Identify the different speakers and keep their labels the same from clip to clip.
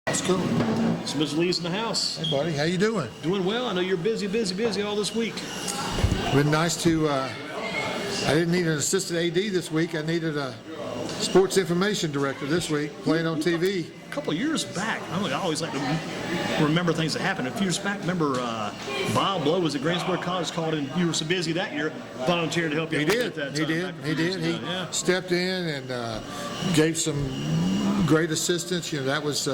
Speaker 1: That's cool.
Speaker 2: So Mr. Lee's in the house.
Speaker 1: Hey, buddy, how you doing?
Speaker 2: Doing well. I know you're busy all this week.
Speaker 1: Been nice to. I didn't need an assistant AD this week. I needed a sports information director this week, playing on TV.
Speaker 2: A couple of years back, I always like to remember things that happened. A few years back, remember Bob Blow was at Greensboro College, called in. You were so busy that year, volunteered to help you.
Speaker 1: He did. He stepped in and gave some great assistance. That was.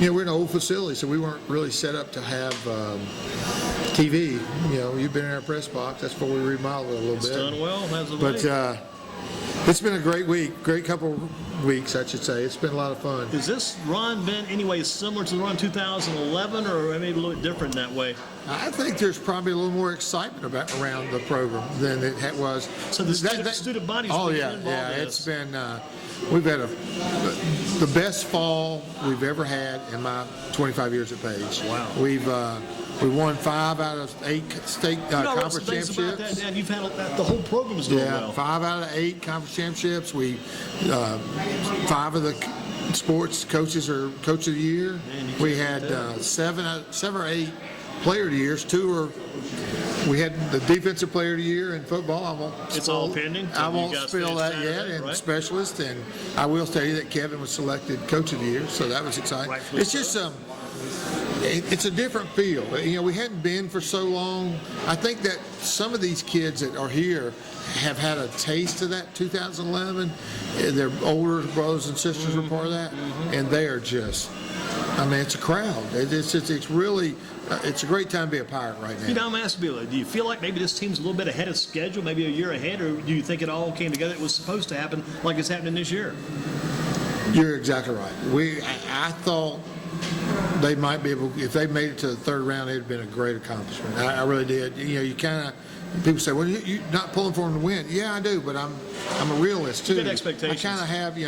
Speaker 1: We're in an old facility, so we weren't really set up to have TV. You've been in our press box. That's where we remodeled it a little bit.
Speaker 2: It's done well, hasn't it?
Speaker 1: But it's been a great week, great couple weeks, I should say. It's been a lot of fun.
Speaker 2: Has this run been anyway similar to the run 2011, or maybe a little bit different that way?
Speaker 1: I think there's probably a little more excitement around the program than it was.
Speaker 2: So the student body's
Speaker 1: been
Speaker 2: involved in
Speaker 1: it's been. We've had the best fall we've ever had in my 25 years at Page.
Speaker 2: Wow.
Speaker 1: We won 5 out of 8 state conference championships.
Speaker 2: About that, Dan, you've had the whole program is doing well.
Speaker 1: 5 out of 8 conference championships. 5 of the sports coaches are coach of the year.
Speaker 2: Man,
Speaker 1: we had 7 or 8 player of the years. 2 are. We had the defensive player of the year in football.
Speaker 2: It's all pending.
Speaker 1: I won't spill that yet. And right? Specialist, and I will tell you that Kevin was selected coach of the year, so that was exciting. It's just it's a different feel. We hadn't been for so long. I think that some of these kids that are here have had a taste of that 2011. Their older brothers and sisters were part of that, and they are just. It's a crowd. It's really. It's a great time to be a Pirate right now.
Speaker 2: I'm asking you, do you feel like maybe this team's a little bit ahead of schedule, maybe a year ahead, or do you think it all came together? It was supposed to happen like it's happening this year.
Speaker 1: You're exactly right. I thought they might be able, if they made it to the third round, it would have been a great accomplishment. I really did. You kind of. People say, well, you're not pulling for them to win. Yeah, I do, but I'm a realist, too.
Speaker 2: Good expectations.
Speaker 1: I kind of have,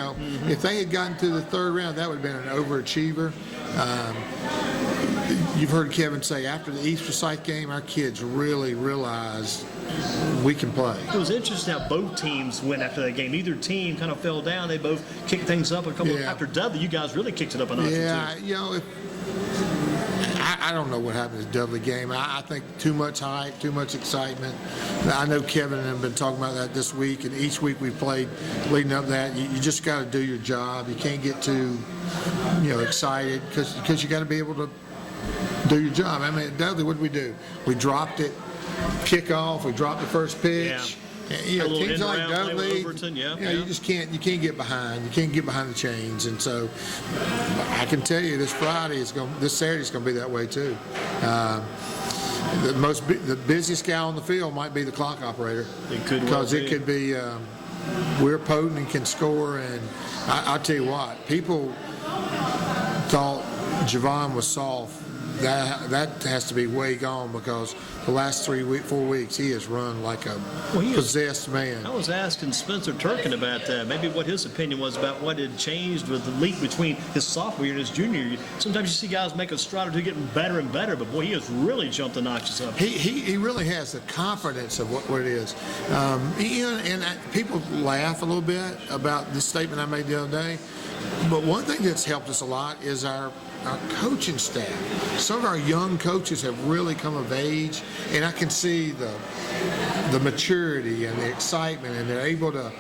Speaker 1: if they had gotten to the third round, that would have been an overachiever. You've heard Kevin say after the East Forsyth game, our kids really realized we can play.
Speaker 2: It was interesting how both teams went after that game. Neither team kind of fell down. They both kicked things up a couple. After Dudley, you guys really kicked it up a notch.
Speaker 1: Yeah, I don't know what happened to the Dudley game. I think too much hype, too much excitement. I know Kevin and I have been talking about that this week, and each week we played leading up to that. You just got to do your job. You can't get too, excited because you got to be able to do your job. At Dudley, what did we do? We dropped it, kickoff. We dropped the first pitch.
Speaker 2: Yeah.
Speaker 1: Teams like Dudley,
Speaker 2: you
Speaker 1: just can't get behind. You can't get behind the chains, and so I can tell you this Saturday is going to be that way too. The busiest guy on the field might be the clock operator.
Speaker 2: It could
Speaker 1: be. We're potent and can score, and I'll tell you what, people thought Javon was soft. That has to be way gone because the last 4 weeks he has run like a possessed man.
Speaker 2: I was asking Spencer Turkin about that, maybe what his opinion was about what had changed with the leap between his sophomore year and his junior year. Sometimes you see guys make a stride or two getting better and better, but boy, he has really jumped the notches up.
Speaker 1: He really has the confidence of what it is. And people laugh a little bit about this statement I made the other day, but one thing that's helped us a lot is our coaching staff. Some of our young coaches have really come of age, and I can see the maturity and the excitement, and they're able to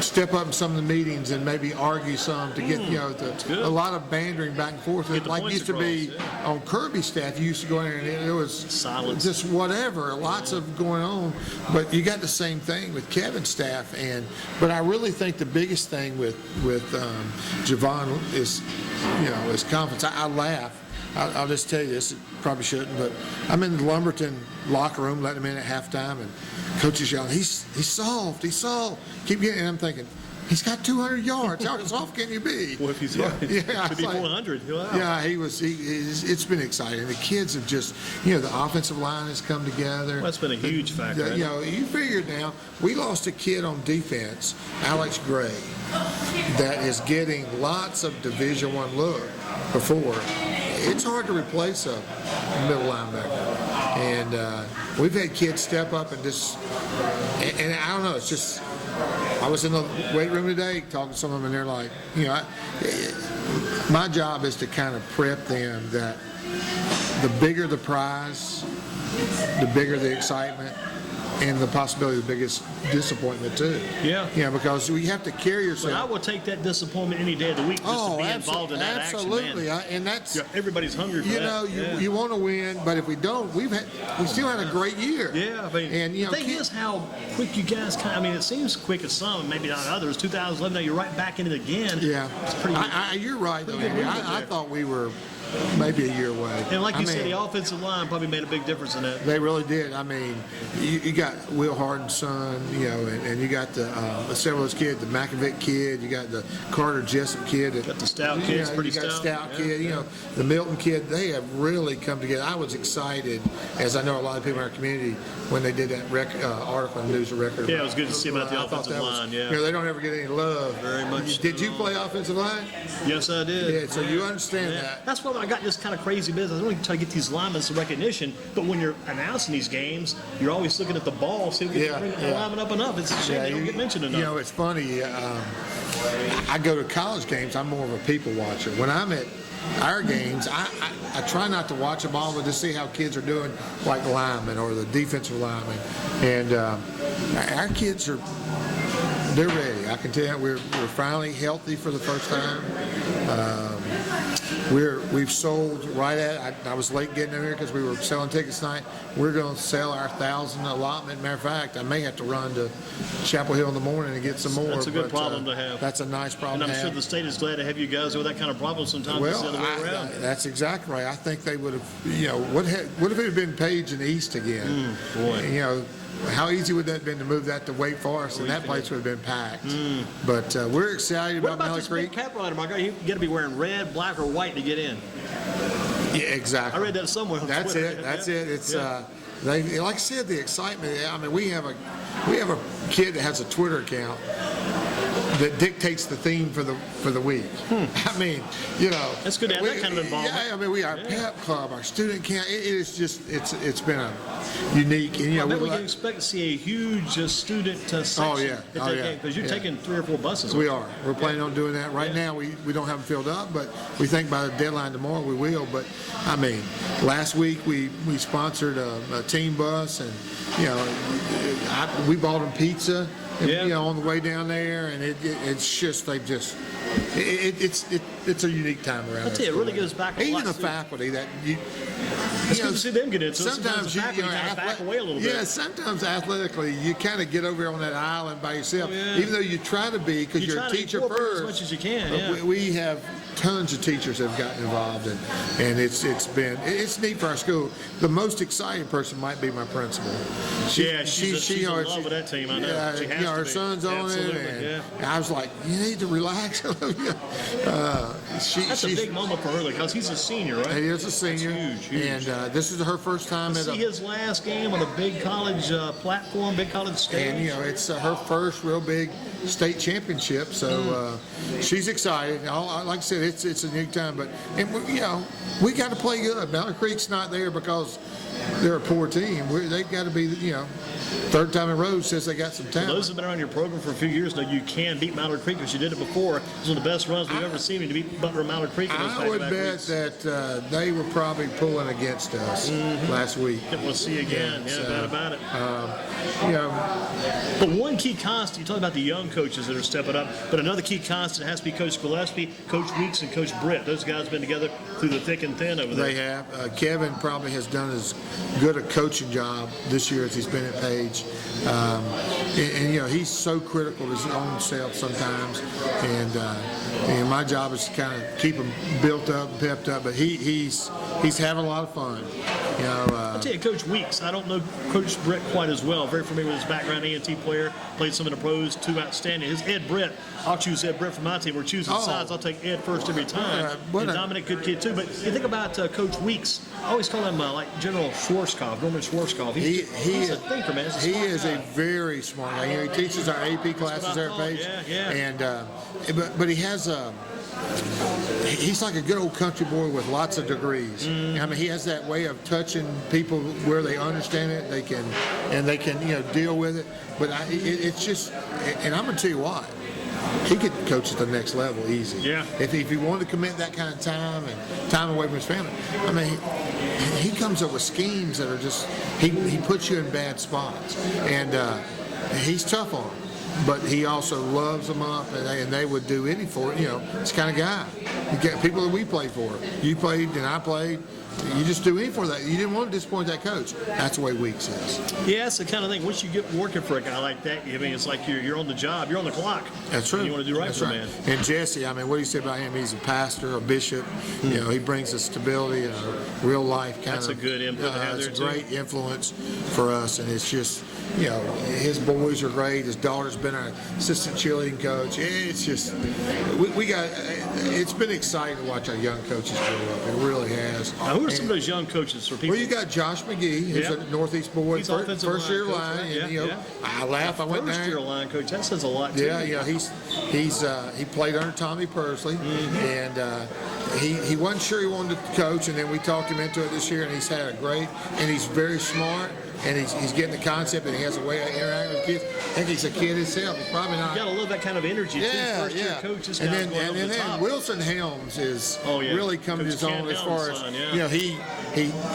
Speaker 1: step up in some of the meetings and maybe argue some to get a lot of bandering back and forth. Like used to be on Kirby's staff, you used to go in there and it was
Speaker 2: silence,
Speaker 1: just whatever, lots of going on. But you got the same thing with Kevin's staff, but I really think the biggest thing with Javon is his confidence. I laugh. I'll just tell you this, probably shouldn't, but I'm in the Lumberton locker room letting him in at halftime, and coach is yelling, he's soft. Keep getting, and I'm thinking, he's got 200 yards. How soft can you be?
Speaker 2: Well, if he's to be 400,
Speaker 1: yeah, it's been exciting. The kids have just, the offensive line has come together.
Speaker 2: Well, that's been a huge factor.
Speaker 1: You figure now, we lost a kid on defense, Alex Gray, that is getting lots of Division I look before. It's hard to replace a middle linebacker. And we've had kids step up and and I don't know, it's just, I was in the weight room today talking to some of them, and they're like, my job is to kind of prep them that the bigger the prize, the bigger the excitement, and the possibility of the biggest disappointment too.
Speaker 2: Yeah.
Speaker 1: Because you have to carry yourself.
Speaker 2: But I will take that disappointment any day of the week just to be involved in that
Speaker 1: absolutely.
Speaker 2: action, man.
Speaker 1: And that's
Speaker 2: everybody's hungry for that.
Speaker 1: You want to win, but if we don't, we still had a great year.
Speaker 2: Yeah, I mean,
Speaker 1: and
Speaker 2: the thing is how quick you guys it seems quick at some, maybe not others. 2011, now you're right back in it again.
Speaker 1: Yeah,
Speaker 2: it's pretty.
Speaker 1: You're right though, Andy. I thought we were maybe a year away.
Speaker 2: And like you said, the offensive line probably made a big difference in that.
Speaker 1: They really did. I mean, you got Will Harden's son, and you got the several of those kids, the Makovic kid, you got the Carter Jessup kid.
Speaker 2: Got the Stout kid, pretty
Speaker 1: stout.
Speaker 2: Stout
Speaker 1: Kid, the Milton kid. They have really come together. I was excited, as I know a lot of people in our community, when they did that article in News and Record.
Speaker 2: Yeah, it was good to see about the offensive line.
Speaker 1: They don't ever get any love.
Speaker 2: Very much.
Speaker 1: Did you play offensive line?
Speaker 2: Yes, I did.
Speaker 1: Yeah, so you understand that.
Speaker 2: That's why I got this kind of crazy business. I don't even try to get these linemen some recognition, but when you're announcing these games, you're always looking at the ball, see if we can bring the lineman up enough. It's a shame they don't get mentioned enough.
Speaker 1: It's funny. I go to college games. I'm more of a people watcher. When I'm at our games, I try not to watch them all, but to see how kids are doing, like linemen or the defensive linemen. And our kids they're ready. I can tell you, we're finally healthy for the first time. We've sold right at. I was late getting in here because we were selling tickets tonight. We're going to sell our 1,000 allotment. Matter of fact, I may have to run to Chapel Hill in the morning and get some more.
Speaker 2: That's a good problem to have.
Speaker 1: That's a nice problem.
Speaker 2: And I'm sure the state is glad to have you guys with that kind of problem sometimes.
Speaker 1: Well,
Speaker 2: the other way around.
Speaker 1: That's exactly right. I think they would have. What if it had been Page and East again?
Speaker 2: Boy.
Speaker 1: How easy would that have been to move that to Wake Forest, and that place would have been packed. But we're excited about Malley Creek.
Speaker 2: Big pep rider, Mark? You got to be wearing red, black, or white to get in.
Speaker 1: Yeah, exactly.
Speaker 2: I read that somewhere on
Speaker 1: That's
Speaker 2: Twitter.
Speaker 1: it. That's it. It's they, like I said, the excitement. I mean, we have a kid that has a Twitter account that dictates the theme for the week. I mean,
Speaker 2: that's good to have that kind of involvement.
Speaker 1: Yeah, I mean, our pep club, our student camp. It is just it's been a unique. And
Speaker 2: I bet we can expect to see a huge student section at that game because you're taking 3 or 4 buses.
Speaker 1: We are. We're planning on doing that right now. We don't have them filled up, but we think by the deadline tomorrow we will. But I mean, last week we sponsored a team bus, and we bought them pizza. And, on the way down there, and it's just it's a unique time around.
Speaker 2: I tell you, it really goes back.
Speaker 1: Even the faculty that
Speaker 2: it's good to see them get into it.
Speaker 1: Sometimes you
Speaker 2: kind of back away a little bit.
Speaker 1: Yeah, sometimes athletically you kind of get over here on that island by yourself, even though you try to be because you're a teacher first.
Speaker 2: As much as you can.
Speaker 1: We have tons of teachers that have gotten involved, and it's neat for our school. The most exciting person might be my principal.
Speaker 2: She's in love with that team. I know. She has
Speaker 1: her son's on it, and I was like, you need to relax.
Speaker 2: That's a big moment for her because he's a senior, right?
Speaker 1: He is a senior.
Speaker 2: That's huge.
Speaker 1: And this is her first time
Speaker 2: to see his last game on a big college platform, big college stage.
Speaker 1: And it's her first real big state championship, so she's excited. Like I said, it's a new time, but we got to play good. Malley Creek's not there because they're a poor team. They've got to be, third time in a row since they got some talent.
Speaker 2: Those have been around your program for a few years now. You can beat Mallard Creek because you did it before. It was one of the best runs we've ever seen to beat Butler and Mallard Creek.
Speaker 1: I would bet that they were probably pulling against us last week.
Speaker 2: We'll see again. Yeah, no doubt about it.
Speaker 1: Yeah.
Speaker 2: But one key constant, you talk about the young coaches that are stepping up, but another key constant has to be Coach Gillespie, Coach Weeks, and Coach Britt. Those guys have been together through the thick and thin over there.
Speaker 1: They have. Kevin probably has done as good a coaching job this year as he's been at Page. And he's so critical of his own self sometimes. And my job is to kind of keep him built up and pepped up. But he's having a lot of fun.
Speaker 2: I'll tell you, Coach Weeks, I don't know Coach Britt quite as well. Very familiar with his background, A&T player, played some in the pros, 2 outstanding. His Ed Britt, I'll choose Ed Britt for my team. We're choosing sides. I'll take Ed first every time. And Dominic, good kid too. But you think about Coach Weeks, I always call him like General Schwarzkopf, Norman Schwarzkopf. He's a thinker, man.
Speaker 1: He is a very smart guy. He teaches our AP classes there at Page. And but he has he's like a good old country boy with lots of degrees. I mean, he has that way of touching people where they understand it. They can deal with it. But it's just, and I'm gonna tell you why. he could coach at the next level easy.
Speaker 2: Yeah.
Speaker 1: If he wanted to commit that kind of time and time away from his family, I mean, he comes up with schemes that are just he puts you in bad spots, and he's tough on them. But he also loves them up, and they would do anything for it. You know, it's the kind of guy. You get people that we played for. You played and I played. You just do anything for that. You didn't want to disappoint that coach. That's the way Weeks is.
Speaker 2: Yeah, it's the kind of thing. Once you get working for a guy like that, I mean, it's like you're on the job, you're on the clock.
Speaker 1: That's right.
Speaker 2: And you want to do right
Speaker 1: That's
Speaker 2: for
Speaker 1: right.
Speaker 2: the man.
Speaker 1: And Jesse, I mean, what do you say about him? He's a pastor, a bishop. You know, he brings a stability and a real life kind
Speaker 2: That's
Speaker 1: of.
Speaker 2: a good input to have
Speaker 1: It's
Speaker 2: there,
Speaker 1: a great influence for us, and it's just, you know, his boys are great. His daughter's been our assistant cheerleading coach. It's just, we got. It's been exciting to watch our young coaches grow up. It really has.
Speaker 2: Now, who are some of those young coaches for people?
Speaker 1: Well, you got Josh McGee, who's
Speaker 2: Yeah.
Speaker 1: a Northeast boy,
Speaker 2: He's offensive
Speaker 1: first year
Speaker 2: line coach,
Speaker 1: line,
Speaker 2: right?
Speaker 1: and
Speaker 2: Yeah,
Speaker 1: you know,
Speaker 2: yeah.
Speaker 1: I laugh. I went
Speaker 2: First
Speaker 1: there.
Speaker 2: year line coach, that says a lot too.
Speaker 1: Yeah, yeah, he played under Tommy Pursley, and he wasn't sure he wanted to coach, and then we talked him into it this year, and he's had a great, and he's very smart, and he's getting the concept, and he has a way of interacting with kids. I think he's a kid himself. He's probably not.
Speaker 2: You gotta love that kind of energy too.
Speaker 1: Yeah,
Speaker 2: First year
Speaker 1: yeah.
Speaker 2: coach, this
Speaker 1: and
Speaker 2: guy's
Speaker 1: then,
Speaker 2: going over
Speaker 1: and
Speaker 2: the
Speaker 1: then
Speaker 2: top.
Speaker 1: Wilson Helms is
Speaker 2: Oh, yeah.
Speaker 1: really coming to
Speaker 2: Coach
Speaker 1: his
Speaker 2: Ken
Speaker 1: own as
Speaker 2: Helms'
Speaker 1: far as
Speaker 2: son, yeah.
Speaker 1: you know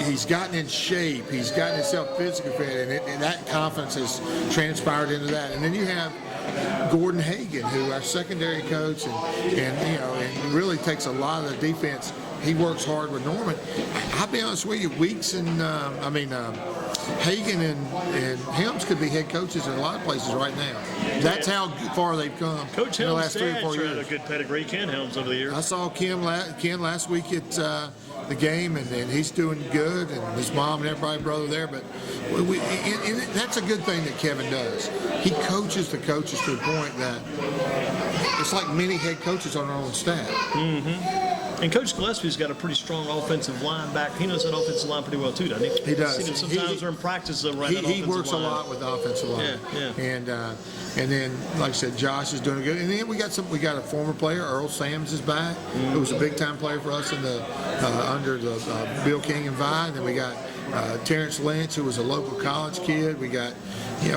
Speaker 1: he's gotten in shape, he's gotten himself physically fit, and that confidence has transpired into that. And then you have Gordon Hagan, who our secondary coach, and you know, and really takes a lot of the defense. He works hard with Norman. I'll be honest with you, Weeks and Hagan and Helms could be head coaches in a lot of places right now. That's how far they've come
Speaker 2: Coach
Speaker 1: in the
Speaker 2: Helms'
Speaker 1: last 3 or
Speaker 2: dad
Speaker 1: 4
Speaker 2: had a
Speaker 1: years.
Speaker 2: good pedigree. Ken Helms over the years.
Speaker 1: I saw Ken last week at the game, and he's doing good, and his mom and everybody, brother there. But and that's a good thing that Kevin does. He coaches the coaches to the point that it's like many head coaches on their own staff.
Speaker 2: And Coach Gillespie's got a pretty strong offensive line back. He knows that offensive line pretty well too, doesn't he?
Speaker 1: He does.
Speaker 2: I've seen him sometimes during practice around that
Speaker 1: He
Speaker 2: offensive
Speaker 1: works
Speaker 2: line.
Speaker 1: a lot with the offensive line.
Speaker 2: Yeah.
Speaker 1: And then, like I said, Josh is doing good. And then we got a former player, Earl Sams is back, who was a big time player for us in the under the Bill King and Vine. And then we got Terrence Lynch, who was a local college kid. We got,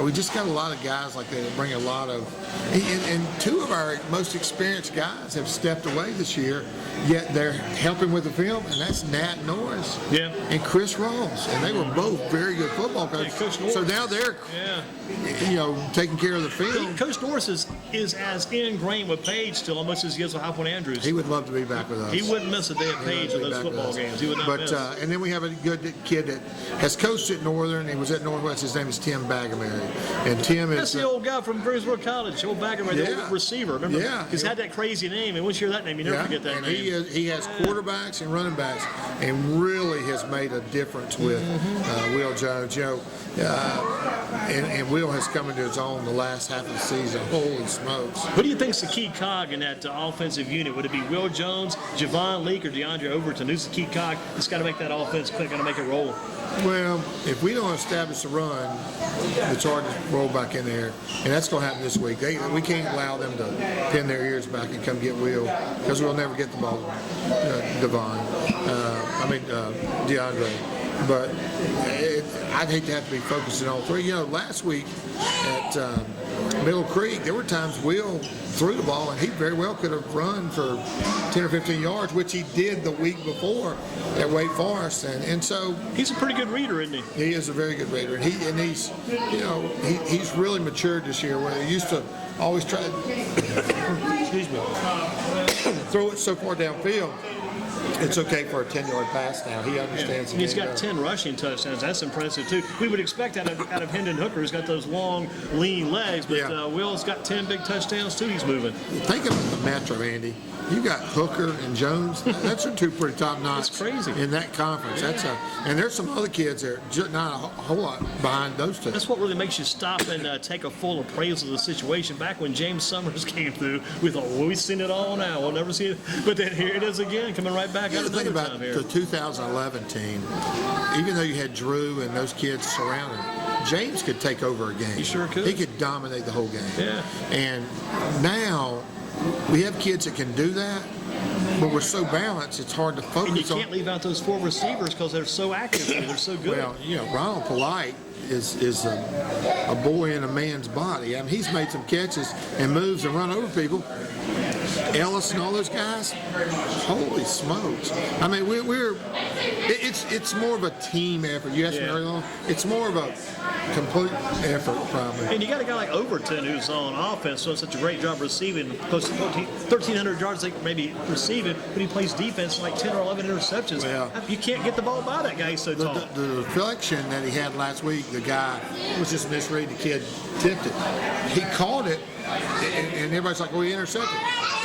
Speaker 1: we just got a lot of guys like that bring a lot of. And two of our most experienced guys have stepped away this year, yet they're helping with the film, and that's Nat Norris and Chris Ross, and they were both very good football coaches.
Speaker 2: Coach Norris.
Speaker 1: So now they're taking care of the film.
Speaker 2: Coach Norris is as ingrained with Page still almost as he is with High Point Andrews.
Speaker 1: He would love to be back with us.
Speaker 2: He wouldn't miss a day at
Speaker 1: He
Speaker 2: Page
Speaker 1: would
Speaker 2: with
Speaker 1: be
Speaker 2: those
Speaker 1: back with
Speaker 2: football
Speaker 1: us.
Speaker 2: games. He would not
Speaker 1: But
Speaker 2: miss.
Speaker 1: and then we have a good kid that has coached at Northern. He was at Northwest. His name is Tim Bagamary, and Tim is
Speaker 2: That's the old guy from Greensboro College, old Bagamary, the old receiver. Remember?
Speaker 1: Yeah.
Speaker 2: He's had that crazy name, and once you hear that name, you never forget that
Speaker 1: and
Speaker 2: name.
Speaker 1: he has quarterbacks and running backs, and really has made a difference with Will Jones. And Will has come into his own the last half of the season. Holy smokes!
Speaker 2: Who do you think's the key cog in that offensive unit? Would it be Will Jones, Javon Leake, or DeAndre Overton? Who's the key cog that's got to make that offense click, got to make it roll?
Speaker 1: Well, if we don't establish the run, it's hard to roll back in there, and that's going to happen this week. We can't allow them to pin their ears back and come get Will, because we'll never get the ball to DeAndre. But I'd hate to have to be focusing on all three. Last week at Middle Creek, there were times Will threw the ball, and he very well could have run for 10 or 15 yards, which he did the week before at Wake Forest. And so
Speaker 2: he's a pretty good reader, isn't he?
Speaker 1: He is a very good reader, and he's really matured this year. Where he used to always try excuse me, throw it so far downfield. It's okay for a 10-yard pass now. He understands.
Speaker 2: And he's got 10 rushing touchdowns. That's impressive too. We would expect out of Hendon Hooker, who's got those long, lean legs, but Will's got 10 big touchdowns too. He's moving.
Speaker 1: Think of the Metro, Andy. You got Hooker and Jones. That's two pretty top notch.
Speaker 2: That's crazy
Speaker 1: in that conference. And there's some other kids that are just not a whole lot behind those two.
Speaker 2: That's what really makes you stop and take a full appraisal of the situation. Back when James Summers came through, we thought, well, we've seen it all now. We'll never see it. But then here it is again, coming right back out
Speaker 1: The thing
Speaker 2: another
Speaker 1: about
Speaker 2: time here.
Speaker 1: the 2011 team, even though you had Drew and those kids surrounding him, James could take over a game.
Speaker 2: He sure could.
Speaker 1: He could dominate the whole game.
Speaker 2: Yeah.
Speaker 1: And now we have kids that can do that, but we're so balanced, it's hard to focus on.
Speaker 2: And you can't leave out those four receivers because they're so active. They're so good.
Speaker 1: Well, Ronald Polite is a boy in a man's body. I mean, he's made some catches and moves and run over people. Ellis and all those guys, holy smokes! I mean, it's more of a team effort. You asked me earlier on, it's more of a complete effort, probably.
Speaker 2: And you got a guy like Overton who's on offense doing such a great job receiving, close to 1,300 yards, like maybe receiving, but he plays defense like 10 or 11 interceptions.
Speaker 1: Well,
Speaker 2: you can't get the ball by that guy. He's so tall.
Speaker 1: The reflection that he had last week, the guy was just misreading. The kid tipped it. He caught it, and everybody's like, "Oh, he intercepted."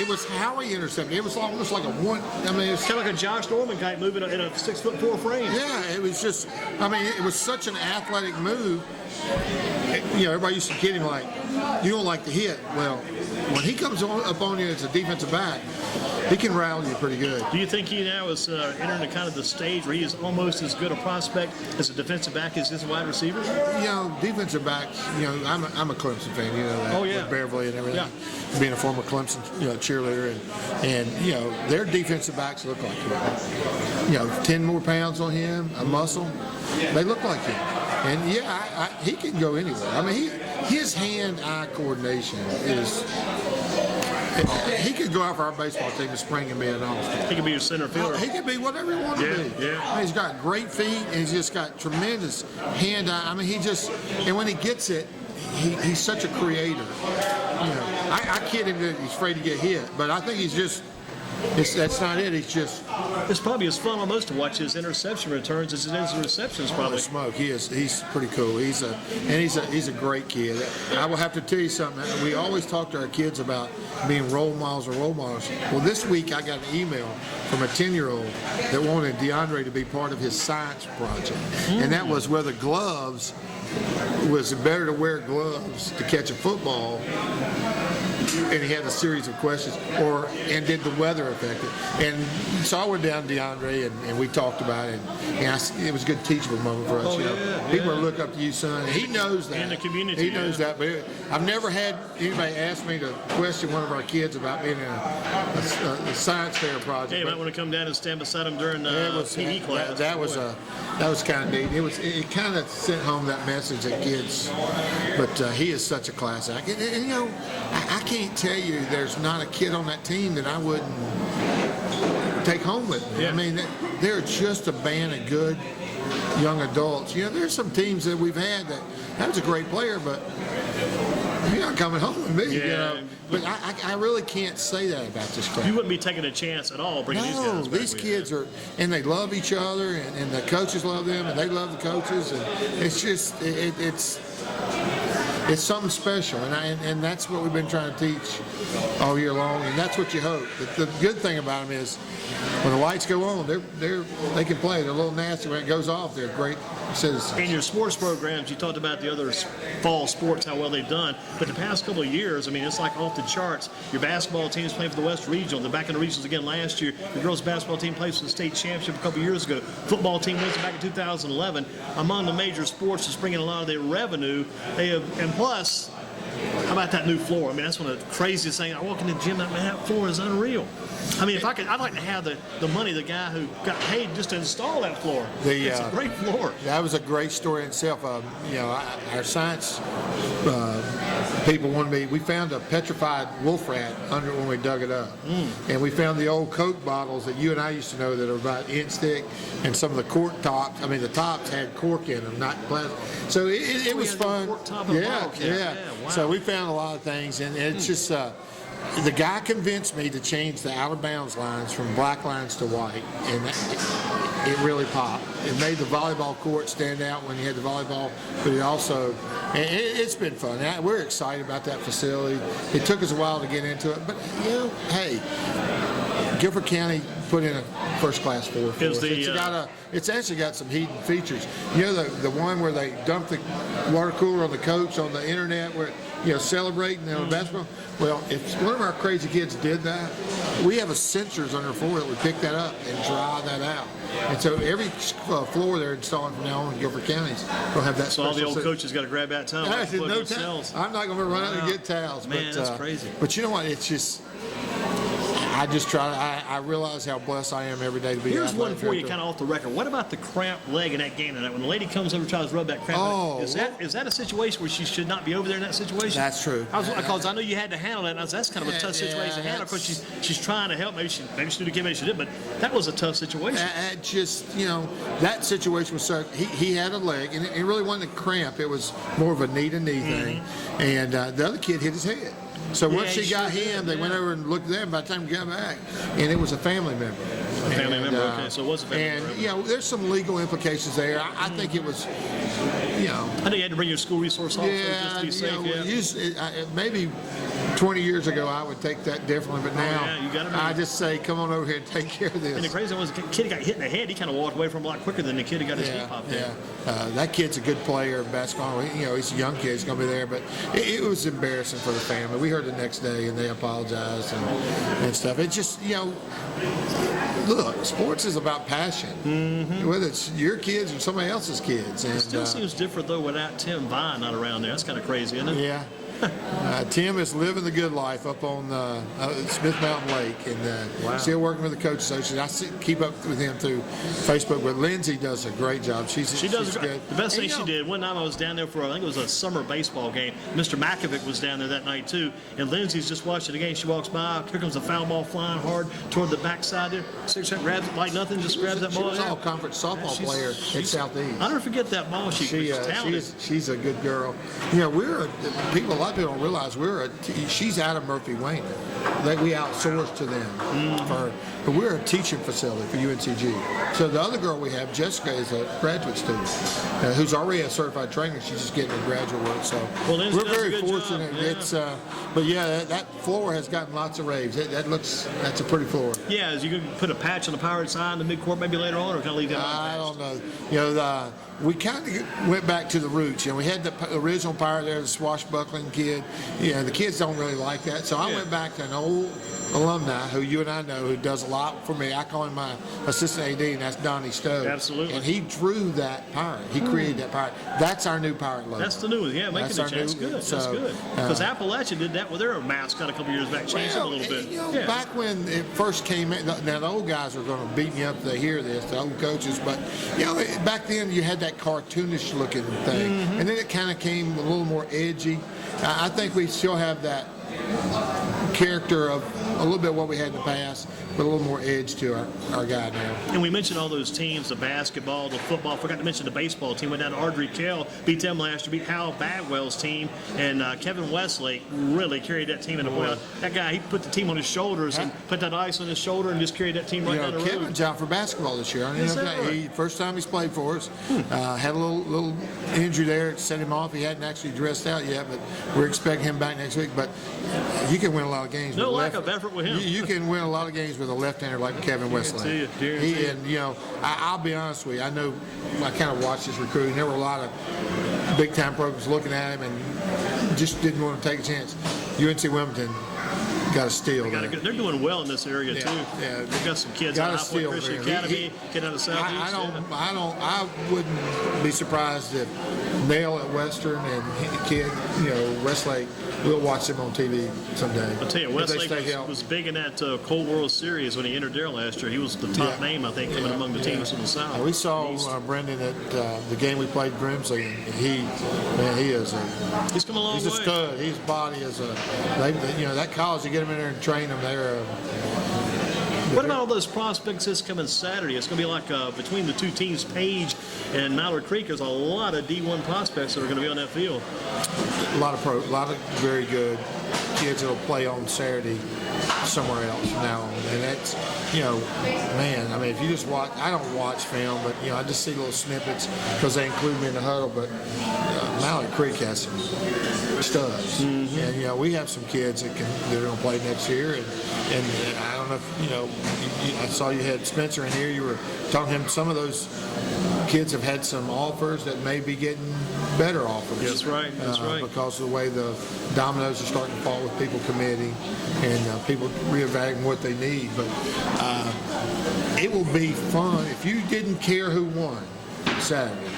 Speaker 1: It was how he intercepted. It was almost like a one. I mean, it's
Speaker 2: kind of like a Josh Norman guy moving in a 6'4" frame.
Speaker 1: Yeah, it was just. I mean, it was such an athletic move. Everybody used to kid him like, "You don't like to hit." Well, when he comes up on you as a defensive back, he can rally you pretty good.
Speaker 2: Do you think he now is entering the kind of the stage where he is almost as good a prospect as a defensive back as his wide receiver?
Speaker 1: Defensive backs. I'm a Clemson fan. You know that.
Speaker 2: Oh yeah.
Speaker 1: With Beverly and everything.
Speaker 2: Yeah.
Speaker 1: Being a former Clemson cheerleader, and their defensive backs look like him. 10 more pounds on him, a muscle. They look like him. And he can go anywhere. I mean, his hand-eye coordination is. He could go out for our baseball team this spring and be an all-star.
Speaker 2: He could be your center fielder.
Speaker 1: He could be whatever he wanted to be.
Speaker 2: Yeah.
Speaker 1: He's got great feet, and he's just got tremendous hand-eye. I mean, and when he gets it, he's such a creator. I kid him that he's afraid to get hit, but I think he's just. That's not it.
Speaker 2: It's probably as fun almost to watch his interception returns as it is the receptions. Probably.
Speaker 1: Smoke. He's pretty cool. He's a great kid. I will have to tell you something. We always talk to our kids about being role models. Well, this week I got an email from a 10-year-old that wanted DeAndre to be part of his science project, and that was whether gloves was it better to wear gloves to catch a football. And he had a series of questions, and did the weather affect it? And so I went down to DeAndre, and we talked about it. And it was a good teachable moment for us. People are looking up to you, son. And he knows that.
Speaker 2: In the community.
Speaker 1: He knows that. But I've never had anybody ask me to question one of our kids about being in a science fair project.
Speaker 2: Hey, you might want to come down and stand beside him during PE class.
Speaker 1: That was kind of neat. It kind of sent home that message that kids. But he is such a class act. And I can't tell you there's not a kid on that team that I wouldn't take home with me. Yeah. I mean, they're just a band of good young adults. There's some teams that we've had that was a great player, but you're not coming home with me.
Speaker 2: Yeah.
Speaker 1: But I really can't say that about this crowd.
Speaker 2: You wouldn't be taking a chance at all bringing these guys back.
Speaker 1: These kids are, and they love each other, and the coaches love them, and they love the coaches, and it's just it's something special, and that's what we've been trying to teach all year long, and that's what you hope. But the good thing about them is when the lights go on, they can play. They're a little nasty. When it goes off, they're great citizens.
Speaker 2: In your sports programs, you talked about the other fall sports, how well they've done. But the past couple of years, I mean, it's like off the charts. Your basketball team is playing for the West Regional. They're back in the regionals again last year. Your girls' basketball team plays for the state championship a couple of years ago. Football team wins it back in 2011. Among the major sports that's bringing a lot of their revenue. And plus, how about that new floor? I mean, that's one of the craziest things. I walk in the gym, that floor is unreal. I mean, I'd like to have the money, the guy who got paid just to install that floor. It's a great floor.
Speaker 1: That was a great story in itself. Our science people wanted me. We found a petrified wolf rat under when we dug it up, and we found the old Coke bottles that you and I used to know that are about inch thick, and some of the cork tops. I mean, the tops had cork in them, not plastic. So it was fun. Yeah.
Speaker 2: Wow.
Speaker 1: So we found a lot of things, and it's just. The guy convinced me to change the out of bounds lines from black lines to white, and it really popped. It made the volleyball court stand out when you had the volleyball, but it also, it's been fun. We're excited about that facility. It took us a while to get into it, but hey, Guilford County put in a first-class floor for us. It's actually got some hidden features. The one where they dump the water cooler on the coach on the internet, where celebrating basketball. Well, if one of our crazy kids did that, we have a sensors on their floor that would pick that up and dry that out. And so every floor they're installing from now on in Guilford Counties will have that.
Speaker 2: So all the old coaches got to grab that towel.
Speaker 1: No towels. I'm not going to run out and get towels.
Speaker 2: Man, that's crazy.
Speaker 1: But you know what? It's just. I just try. I realize how blessed I am every day to be.
Speaker 2: Here's one
Speaker 1: athletic
Speaker 2: for you,
Speaker 1: director.
Speaker 2: kind of off the record. What about the cramped leg in that game tonight? When the lady comes over and tries to rub that cramped leg, is that a situation where she should not be over there in that situation?
Speaker 1: That's true.
Speaker 2: Because I know you had to handle that, and that's kind of a tough situation to handle. Because she's trying to help. Maybe she did maybe she did, but that was a tough situation.
Speaker 1: Just that situation was so. He had a leg, and it really wasn't a cramp. It was more of a knee-to-knee thing, and the other kid hit his head. So once she got him, they went over and looked at them. By the time we got back, and it was a family member.
Speaker 2: A family member, okay, so it was a family member.
Speaker 1: And, there's some legal implications there. I think it was,
Speaker 2: I know you had to bring your school resource officer just to be safe,
Speaker 1: maybe 20 years ago, I would take that differently, but now I just say, come on over here and take care of this.
Speaker 2: And the crazy one was the kid got hit in the head. He kind of walked away from him a lot quicker than the kid who got his knee popped in.
Speaker 1: That kid's a good player of basketball. He's a young kid. He's going to be there, but it was embarrassing for the family. We heard the next day, and they apologized and stuff. It just, look, sports is about passion, whether it's your kids or somebody else's kids. And,
Speaker 2: it still seems different, though, without Tim Vine not around there. That's kind of crazy, isn't it?
Speaker 1: Yeah. Tim is living the good life up on Smith Mountain Lake, and still working with the coaches association. I keep up with him through Facebook, but Lindsay does a great job. She's good.
Speaker 2: The best thing she did, one time I was down there for, I think it was a summer baseball game. Mr. Makovic was down there that night too, and Lindsay's just watching the game. She walks by, here comes a foul ball flying hard toward the backside there. 6 grabs it like nothing, just grabs that ball.
Speaker 1: She was an all-conference softball player at Southeast.
Speaker 2: I'll never forget that ball. She's talented.
Speaker 1: She's a good girl. A lot of people don't realize she's out of Murphy Wayne. We outsource to them but we're a teaching facility for UNCG. So the other girl we have, Jessica, is a graduate student who's already a certified trainer. She's just getting her graduate work. So we're very fortunate. That floor has gotten lots of raves. That's a pretty floor.
Speaker 2: Yeah, is you going to put a patch on the Pirate sign in the midcourt maybe later on, or kind of leave that?
Speaker 1: I don't know. We kind of went back to the roots. We had the original Pirate there, the swashbuckling kid. The kids don't really like that. So I went back to an old alumni who you and I know who does a lot for me. I call him my assistant AD, and that's Donnie Stowe.
Speaker 2: Absolutely.
Speaker 1: And he drew that pirate. He created that pirate. That's our new pirate logo.
Speaker 2: That's the new one. Yeah, making the change. That's good. Because Appalachia did that with their mascot a couple years back, changed it a little bit.
Speaker 1: Back when it first came in, now the old guys are going to beat me up if they hear this, the old coaches, but back then you had that cartoonish looking thing, and then it kind of came a little more edgy. I think we still have that character of a little bit what we had in the past, but a little more edge to our guy now.
Speaker 2: And we mentioned all those teams, the basketball, the football. Forgot to mention the baseball team. Went down to Ardrey Kell, beat them last year, beat Hal Bagwell's team, and Kevin Westlake really carried that team in the playoff. That guy, he put the team on his shoulders and put that ice on his shoulder and just carried that team right down the road.
Speaker 1: Kevin's out for basketball this year. First time he's played for us. Had a little injury there to set him off. He hadn't actually dressed out yet, but we're expecting him back next week. But you can win a lot of games.
Speaker 2: No lack of effort with him.
Speaker 1: You can win a lot of games with a left-hander like Kevin Westlake. I'll be honest with you. I know I kind of watched his recruiting. There were a lot of big-time programs looking at him and just didn't want to take a chance. UNC Wilmington got a steal.
Speaker 2: They're doing well in this area too.
Speaker 1: Yeah,
Speaker 2: they've got some kids out of High Point Christian Academy, kid out of Southeast.
Speaker 1: I wouldn't be surprised if Nail at Western and kid, Westlake. We'll watch them on TV someday.
Speaker 2: I'll tell you, Westlake was big in that Cold World Series when he entered there last year. He was the top name, I think, coming among the teams in the South.
Speaker 1: We saw Brendan at the game we played Grimsley, and he is
Speaker 2: he's come a long way.
Speaker 1: He's a stud. His body is that college, you get him in there and train them, they're
Speaker 2: what about all those prospects this coming Saturday? It's going to be like between the two teams, Page and Mallard Creek. There's a lot of D1 prospects that are going to be on that field.
Speaker 1: A lot of very good kids that'll play on Saturday somewhere else from now on. And that's, if you just watch, I don't watch film, but, I just see little snippets because they include me in the huddle. But Mallard Creek has some studs. And, we have some kids that are going to play next year. And I don't know if, I saw you had Spencer in here. You were talking to him. Some of those kids have had some offers that may be getting better offers.
Speaker 2: That's right.
Speaker 1: Because of the way the dominoes are starting to fall with people committing and people reevaluating what they need. But it will be fun. If you didn't care who won Saturday,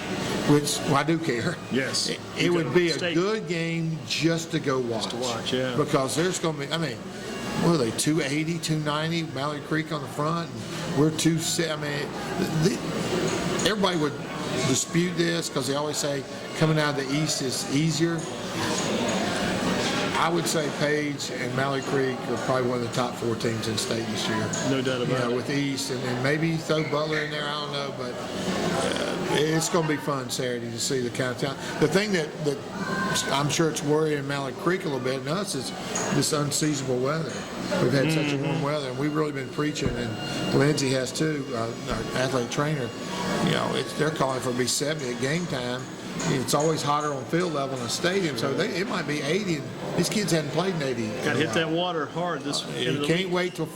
Speaker 1: which I do care.
Speaker 2: Yes.
Speaker 1: It would be a good game just to go watch.
Speaker 2: Just to watch, yeah.
Speaker 1: Because there's going to be, what are they, 280, 290, Mallory Creek on the front, and we're 270. I mean, everybody would dispute this because they always say coming out of the East is easier. I would say Page and Mallory Creek are probably one of the top 4 teams in state this year.
Speaker 2: No doubt about it.
Speaker 1: With the East, and maybe throw Butler in there, I don't know, but it's going to be fun Saturday to see the kind of town. The thing that I'm sure it's worrying Mallory Creek a little bit and us is this unseasonable weather. We've had such a warm weather, and we've really been preaching, and Lindsay has too, our athletic trainer. They're calling for it to be 70 at game time. It's always hotter on field level in a stadium, so it might be 80. And these kids hadn't played in 80.
Speaker 2: Got to hit that water hard this.
Speaker 1: You can't wait till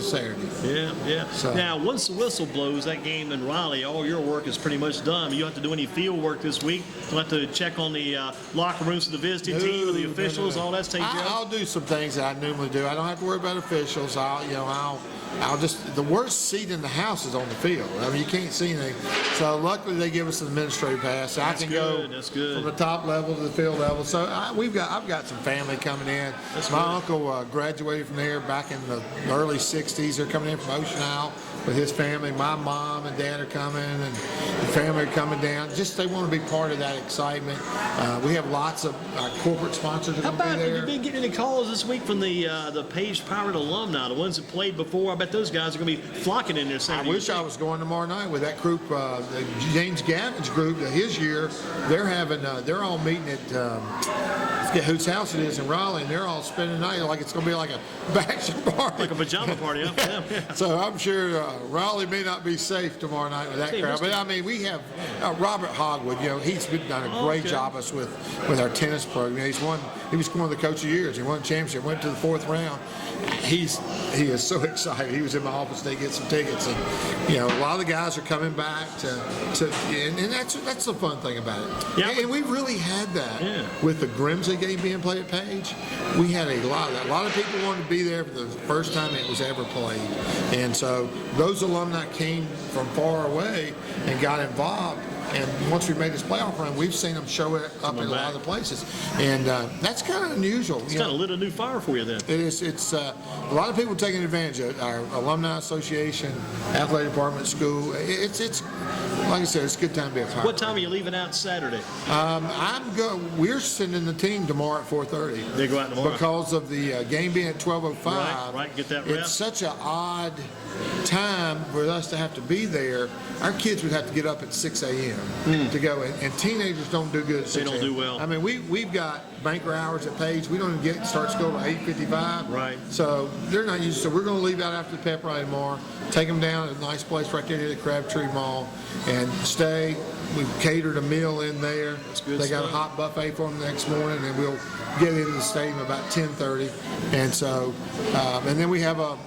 Speaker 1: Saturday.
Speaker 2: Yeah.
Speaker 1: So.
Speaker 2: Now, once the whistle blows, that game in Raleigh, all your work is pretty much done. You don't have to do any field work this week. You'll have to check on the locker rooms of the visiting team or the officials. All that's taken care of.
Speaker 1: I'll do some things that I normally do. I don't have to worry about officials. I'll just, the worst seat in the house is on the field. I mean, you can't see anything. So luckily they give us an administrative pass. So I can go from the top level to the field level. So I've got some family coming in. My uncle graduated from there back in the early 60s. They're coming in from Ocean Isle with his family. My mom and dad are coming, and the family are coming down. Just they want to be part of that excitement. We have lots of corporate sponsors that are going to be there.
Speaker 2: Have you been getting any calls this week from the Page Pirate alumni, the ones that played before? I bet those guys are going to be flocking in there.
Speaker 1: I wish I was going tomorrow night with that group, the James Gavin's group. His year, they're all meeting at I forget whose house it is in Raleigh, and they're all spending the night like it's going to be like a bachelor party,
Speaker 2: like a pajama party. Yeah.
Speaker 1: So I'm sure Raleigh may not be safe tomorrow night with that crowd. But I mean, we have Robert Hogwood. He's done a great job with our tennis program. He was one of the coach of the years. He won the championship, went to the 4th round. He is so excited. He was in my office today to get some tickets, and a lot of the guys are coming back and that's the fun thing about it.
Speaker 2: Yeah.
Speaker 1: And we really had that with the Grimsley game being played at Page. We had a lot of people wanted to be there for the first time it was ever played, and so those alumni came from far away and got involved. And once we made this playoff run, we've seen them show it up in a lot of the places, and that's kind of unusual.
Speaker 2: It's kind of lit a new fire for you then.
Speaker 1: It is. It's a lot of people taking advantage of it. Our alumni association, athletic department, school. It's like I said, it's a good time to be a part.
Speaker 2: What time are you leaving out Saturday?
Speaker 1: We're sending the team tomorrow at 4:30.
Speaker 2: They go out tomorrow
Speaker 1: because of the game being at 12:05.
Speaker 2: Right. Get that rest.
Speaker 1: It's such an odd time for us to have to be there. Our kids would have to get up at 6 a.m. to go, and teenagers don't do good at 6
Speaker 2: a.m. They don't do well.
Speaker 1: I mean, we've got banker hours at Page. We don't even start school at 8:55.
Speaker 2: Right.
Speaker 1: So they're not used to. So we're going to leave out after the pep rally tomorrow. Take them down to a nice place right there near the Crabtree Mall and stay. We've catered a meal in there.
Speaker 2: That's good.
Speaker 1: They got a hot buffet for them the next morning, and we'll get into the stadium about 10:30. And so, and then we have our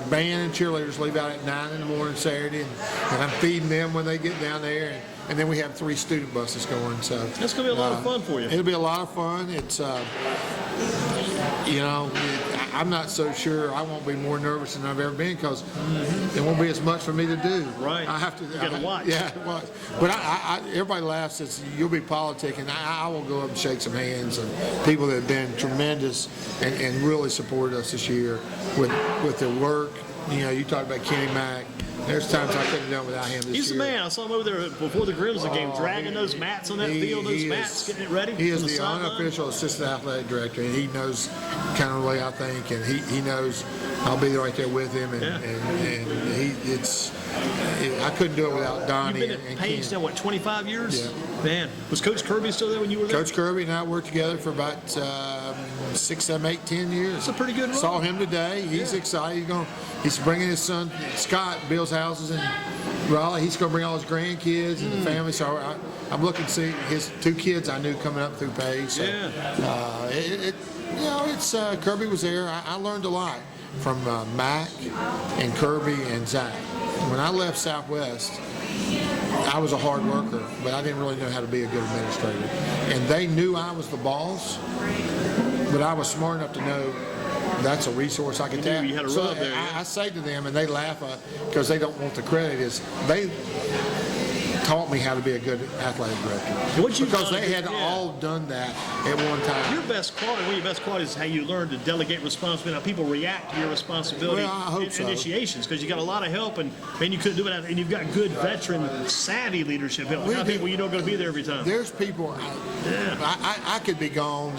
Speaker 1: band and cheerleaders leave out at 9 in the morning Saturday, and I'm feeding them when they get down there. And then we have 3 student buses going. So
Speaker 2: that's going to be a lot of fun for you.
Speaker 1: It'll be a lot of fun. It's I'm not so sure. I won't be more nervous than I've ever been because there won't be as much for me to do.
Speaker 2: Right.
Speaker 1: I have to.
Speaker 2: You got to watch.
Speaker 1: Yeah, watch. But everybody laughs. Says you'll be politicking. I will go up and shake some hands of people that have been tremendous and really supported us this year with their work. You talked about Kenny Mack. There's times I couldn't have done without him this year.
Speaker 2: He's the man. I saw him over there before the Grimsley game, dragging those mats on that field, getting it ready.
Speaker 1: He is the unofficial assistant athletic director, and he knows kind of the way I think, and he knows I'll be right there with him, I couldn't do it without Donnie.
Speaker 2: You've been at Page now, 25 years?
Speaker 1: Yeah.
Speaker 2: Man, was Coach Kirby still there when you were there?
Speaker 1: Coach Kirby and I worked together for about 6, 7, 8, 10 years.
Speaker 2: That's a pretty good run.
Speaker 1: Saw him today. He's excited. He's bringing his son Scott, builds houses in Raleigh. He's going to bring all his grandkids and the family. So I'm looking to see his 2 kids I knew coming up through Page. So, Kirby was there. I learned a lot from Mac and Kirby and Zach. When I left Southwest, I was a hard worker, but I didn't really know how to be a good administrator. And they knew I was the boss, but I was smart enough to know that's a resource I could tap.
Speaker 2: You had a rub there.
Speaker 1: I say to them, and they laugh because they don't want the credit, is taught me how to be a good athletic director.
Speaker 2: What you've
Speaker 1: Because
Speaker 2: done,
Speaker 1: they had
Speaker 2: yeah.
Speaker 1: all done that at one time.
Speaker 2: Your best quality, one of your best qualities is how you learn to delegate responsibility, how people react to your responsibility
Speaker 1: Well, I hope
Speaker 2: and
Speaker 1: so.
Speaker 2: initiations, because you got a lot of help, and man, you couldn't do it, and you've got good veteran, savvy leadership help. Not people you don't going to be there every time.
Speaker 1: There's people, I could be gone,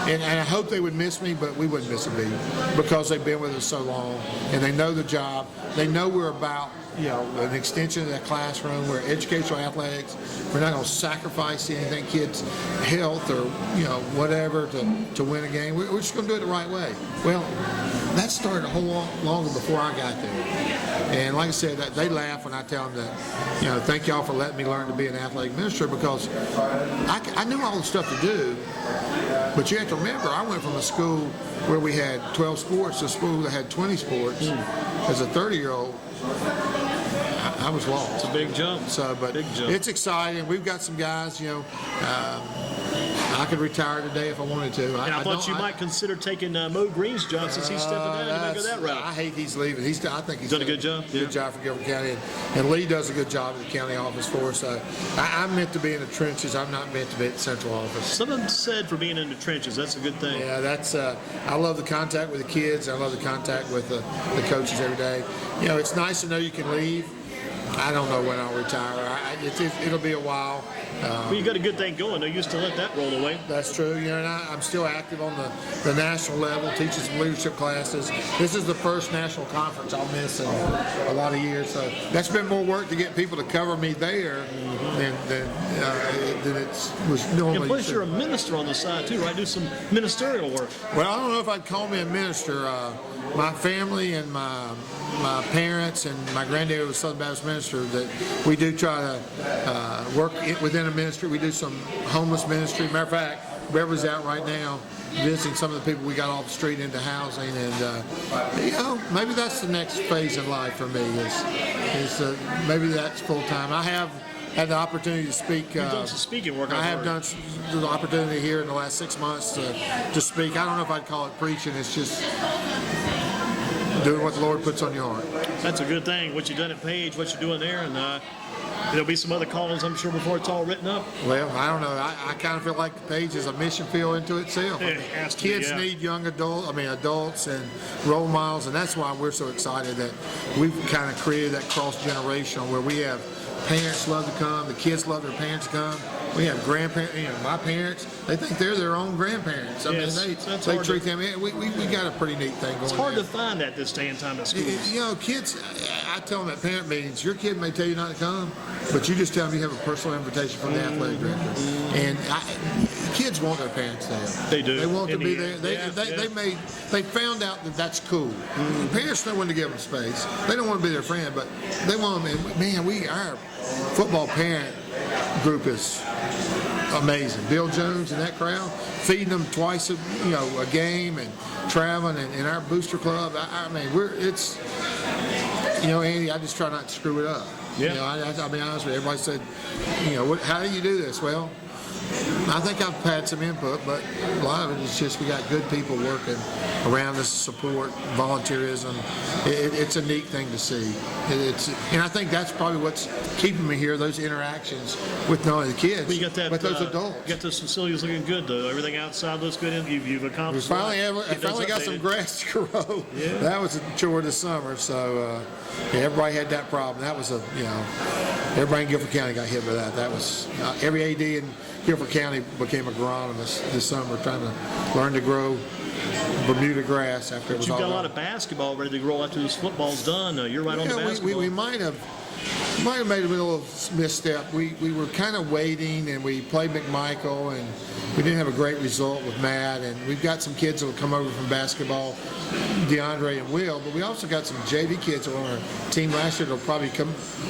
Speaker 1: and I hope they would miss me, but we wouldn't miss a beat because they've been with us so long, and they know the job. They know we're about, an extension of that classroom. We're educational athletics. We're not going to sacrifice anything, kids' health or, whatever to win a game. We're just going to do it the right way. Well, that started a whole lot longer before I got there. And like I said, they laugh when I tell them that, thank y'all for letting me learn to be an athletic administrator, because I knew all the stuff to do, but you have to remember, I went from a school where we had 12 sports to a school that had 20 sports. As a 30-year-old, I was lost.
Speaker 2: It's a big jump.
Speaker 1: So, but
Speaker 2: Big jump.
Speaker 1: it's exciting. We've got some guys, I could retire today if I wanted to.
Speaker 2: I thought you might consider taking Mo Green's job since he's stepping down. You might go that route.
Speaker 1: I hate he's leaving. I think he's
Speaker 2: done a good job.
Speaker 1: Good job for Guilford County, and Lee does a good job at the county office for us. So I'm meant to be in the trenches. I'm not meant to be at the central office.
Speaker 2: Something said for being in the trenches. That's a good thing.
Speaker 1: Yeah, that's. I love the contact with the kids. I love the contact with the coaches every day. It's nice to know you can leave. I don't know when I'll retire. It'll be a while.
Speaker 2: Well, you got a good thing going, though. You used to let that roll away.
Speaker 1: That's true. And I'm still active on the national level, teaching some leadership classes. This is the first national conference I'll miss in a lot of years. So that's been more work to get people to cover me there than it was normally.
Speaker 2: And plus, you're a minister on the side, too, right? Do some ministerial work.
Speaker 1: Well, I don't know if I'd call me a minister. My family and my parents and my granddad was a Southern Baptist minister, that we do try to work within a ministry. We do some homeless ministry. Matter of fact, Beverly's out right now visiting some of the people we got off the street into housing, and maybe that's the next phase in life for me. Is maybe that's full time. I have had the opportunity to speak.
Speaker 2: You've done some speaking work.
Speaker 1: I have done the opportunity here in the last 6 months to speak. I don't know if I'd call it preaching. It's just doing what the Lord puts on your heart.
Speaker 2: That's a good thing. What you've done at Page, what you're doing there, and there'll be some other callings, I'm sure, before it's all written up.
Speaker 1: Well, I don't know. I kind of feel like the Page is a mission field into itself.
Speaker 2: It has to be,
Speaker 1: Kids
Speaker 2: yeah.
Speaker 1: need adults and role models, and that's why we're so excited that we've kind of created that cross-generational where we have parents love to come, the kids love their parents to come. We have grandparents, my parents, they think they're their own grandparents.
Speaker 2: Yes,
Speaker 1: they
Speaker 2: hard
Speaker 1: treat
Speaker 2: to-
Speaker 1: them, we got a pretty neat thing going
Speaker 2: It's hard
Speaker 1: there.
Speaker 2: to find that this day and time at schools.
Speaker 1: Kids, I tell them at parent meetings, your kid may tell you not to come, but you just tell them you have a personal invitation from the athletic director. And kids want their parents there.
Speaker 2: They do.
Speaker 1: They want to
Speaker 2: In
Speaker 1: be
Speaker 2: the
Speaker 1: there.
Speaker 2: end.
Speaker 1: They found out that that's cool. Parents know when to give them space. They don't want to be their friend, but they want them. And man, our football parent group is amazing. Bill Jones and that crowd, feeding them twice a game and traveling, and our booster club. I mean, Andy, I just try not to screw it up.
Speaker 2: Yeah.
Speaker 1: I'll be honest with you. Everybody said, how do you do this? Well, I think I've had some input, but a lot of it is just we got good people working around us, support, volunteerism. It's a neat thing to see. And I think that's probably what's keeping me here, those interactions with not only the kids,
Speaker 2: But you got that,
Speaker 1: but those adults.
Speaker 2: You got those facilities looking good, though. Everything outside looks good. You've
Speaker 1: We
Speaker 2: accomplished a lot.
Speaker 1: finally got some
Speaker 2: updated.
Speaker 1: grass to grow.
Speaker 2: Yeah.
Speaker 1: That was a chore this summer. So everybody had that problem. That was everybody in Guilford County got hit with that. That was every AD in Guilford County became agronomist this summer, trying to learn to grow Bermuda grass after it was
Speaker 2: You've
Speaker 1: all
Speaker 2: got a lot
Speaker 1: done.
Speaker 2: of basketball ready to roll after this football's done. You're right on the basketball.
Speaker 1: we might have made a little misstep. We were kind of waiting, and we played McMichael, and we didn't have a great result with Matt. And we've got some kids that will come over from basketball, DeAndre and Will, but we also got some JV kids that were on our team last year that'll probably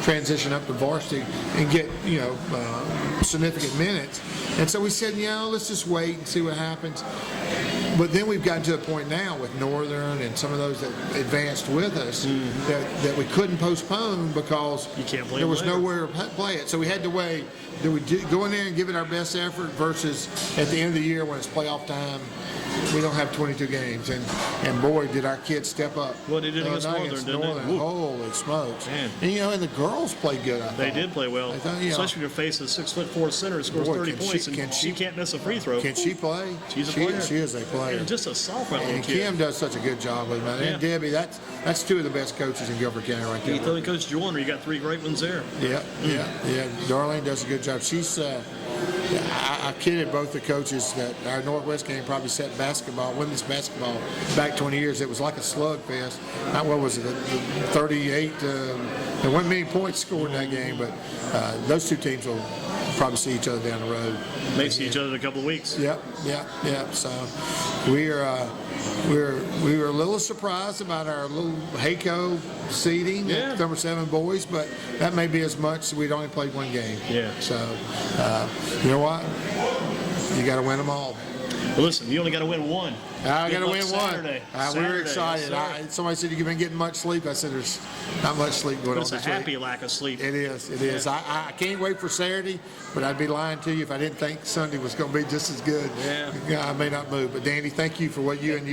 Speaker 1: transition up to varsity and get significant minutes. And so we said, let's just wait and see what happens. But then we've gotten to a point now with Northern and some of those that advanced with us that we couldn't postpone because
Speaker 2: You can't play
Speaker 1: there was
Speaker 2: them later.
Speaker 1: nowhere to play it. So we had to weigh, do we go in there and give it our best effort versus at the end of the year when it's playoff time, we don't have 22 games. And boy, did our kids step up.
Speaker 2: Well, they did
Speaker 1: The
Speaker 2: against
Speaker 1: other night
Speaker 2: Northern, didn't they? Woo.
Speaker 1: Holy smokes.
Speaker 2: Man.
Speaker 1: And, and the girls played good, I thought.
Speaker 2: They did play well,
Speaker 1: I thought,
Speaker 2: especially when you're facing a 6'4" center who scores
Speaker 1: Boy,
Speaker 2: 30
Speaker 1: can she-
Speaker 2: points, and
Speaker 1: can
Speaker 2: she
Speaker 1: she-
Speaker 2: can't miss a free throw.
Speaker 1: Can she play?
Speaker 2: She's a player.
Speaker 1: She is a player.
Speaker 2: And just a sophomore little
Speaker 1: And
Speaker 2: kid.
Speaker 1: Kim does such a good job with them.
Speaker 2: Yeah.
Speaker 1: And Debbie, that's two of the best coaches in Guilford County right
Speaker 2: You
Speaker 1: there.
Speaker 2: throw in Coach Joyner, you got 3 great ones there.
Speaker 1: Yeah. Darlene does a good job. She's. I kidded both the coaches that our Northwest game probably set women's basketball back 20 years. It was like a slugfest. What was it? 38. There weren't many points scored in that game, but those two teams will probably see each other down the road.
Speaker 2: May see each other in a couple of weeks.
Speaker 1: Yep. So we were a little surprised about our little HACO seeding
Speaker 2: Yeah.
Speaker 1: at number 7 boys, but that may be as much. We'd only played one game.
Speaker 2: Yeah.
Speaker 1: So you know what? You got to win them all.
Speaker 2: Well, listen, you only got to win one.
Speaker 1: I
Speaker 2: Good
Speaker 1: got to
Speaker 2: luck
Speaker 1: win
Speaker 2: Saturday.
Speaker 1: one. We were excited.
Speaker 2: Yes, sir.
Speaker 1: Somebody said you've been getting much sleep. I said there's not much sleep going
Speaker 2: But
Speaker 1: on
Speaker 2: it's a
Speaker 1: this week.
Speaker 2: happy lack of sleep.
Speaker 1: It is. I can't wait for Saturday, but I'd be lying to you if I didn't think Sunday was going to be just as good.
Speaker 2: Yeah.
Speaker 1: I may not move. But, Danny, thank you for what you and